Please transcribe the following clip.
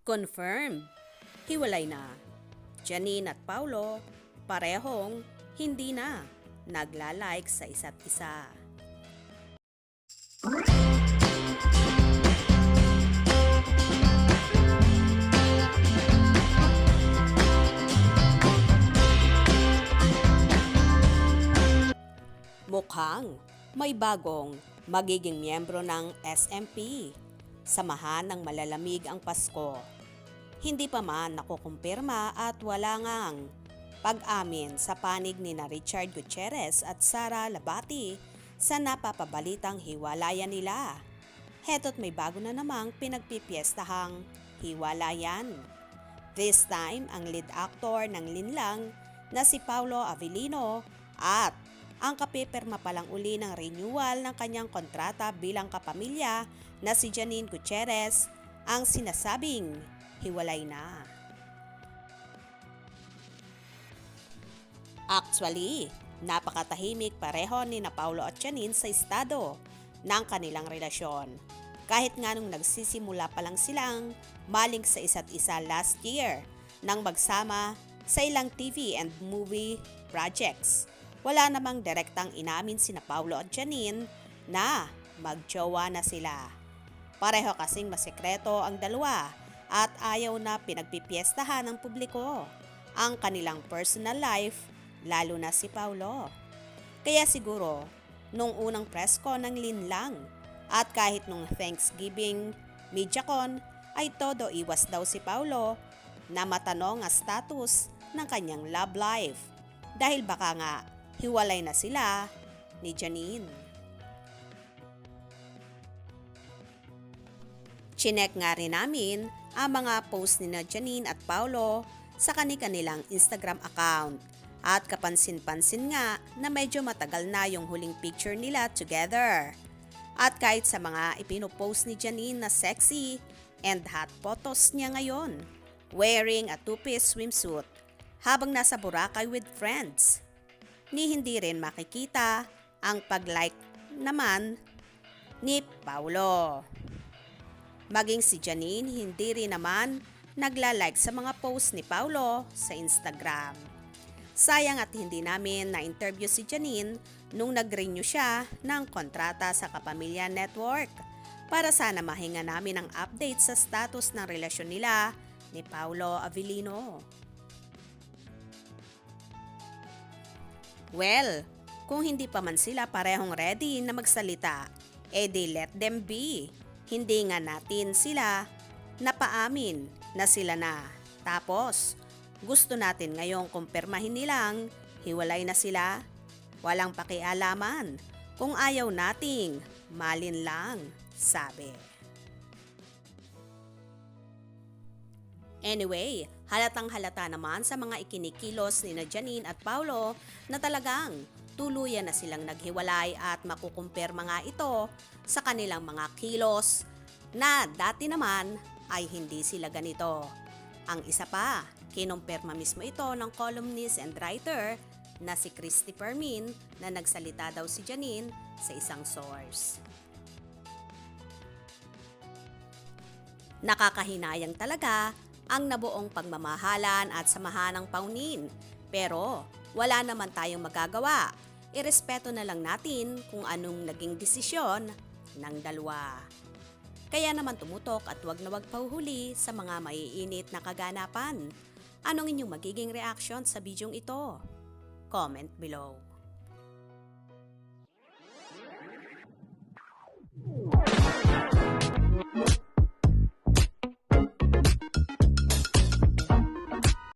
Confirmed. Hiwalay na. Janine at Paulo, parehong hindi na nagla-like sa isa't isa. Mukhang may bagong magiging miyembro ng SMP. Samahan ng malalamig ang Pasko. Hindi pa man nakukumpirma at wala ngang pag-amin sa panig ni na Richard Gutierrez at Sara Labati sa napapabalitang hiwalayan nila. Heto't may bago na namang pinagpipiestahang hiwalayan. This time, ang lead actor ng Linlang na si Paulo Avellino at ang kapipirma palang uli ng renewal ng kanyang kontrata bilang kapamilya na si Janine Gutierrez ang sinasabing hiwalay na. Actually, napakatahimik pareho ni na Paulo at Janine sa estado ng kanilang relasyon. Kahit nga nung nagsisimula pa lang silang maling sa isa't isa last year nang magsama sa ilang TV and movie projects. Wala namang direktang inamin sina Paulo at Janine na magjowa na sila. Pareho kasing masekreto ang dalawa at ayaw na pinagpipiestahan ng publiko ang kanilang personal life, lalo na si Paulo. Kaya siguro, nung unang press con ng Linlang at kahit nung Thanksgiving MediaCon ay todo iwas daw si Paulo na matanong ang status ng kanyang love life dahil baka nga hiwalay na sila ni Janine. Chinek nga rin namin ang mga post ni na Janine at Paulo sa kanilang Instagram account at kapansin-pansin nga na medyo matagal na yung huling picture nila together. At kahit sa mga ipinopost ni Janine na sexy and hot photos niya ngayon, wearing a two-piece swimsuit habang nasa Boracay with friends, ni hindi rin makikita ang pag-like naman ni Paulo. Maging si Janine hindi rin naman nagla-like sa mga post ni Paulo sa Instagram. Sayang at hindi namin na-interview si Janine nung nag-renew siya ng kontrata sa Kapamilya Network para sana mahinga namin ang update sa status ng relasyon nila ni Paulo Avellino. Well, kung hindi pa man sila parehong ready na magsalita, edi let them be. Hindi nga natin sila napaamin na sila na. Tapos, gusto natin ngayong kumpirmahin nilang hiwalay na sila. Walang pakialaman kung ayaw nating malin lang, sabi. Anyway, halatang halata naman sa mga ikinikilos ni na Janine at Paulo na talagang tuluyan na silang naghiwalay at makukumpirma nga ito sa kanilang mga kilos na dati naman ay hindi sila ganito. Ang isa pa, kinumpirma mismo ito ng columnist and writer na si Christy Fermin na nagsalita daw si Janine sa isang source. Nakakahinayang talaga ang nabuong pagmamahalan at samahan ng Paunin. Pero wala naman tayong magagawa. Irespeto na lang natin kung anong naging desisyon ng dalawa. Kaya naman tumutok at wag na wag pahuhuli sa mga maiinit na kaganapan. Anong inyong magiging reaction sa bidyong ito? Comment below.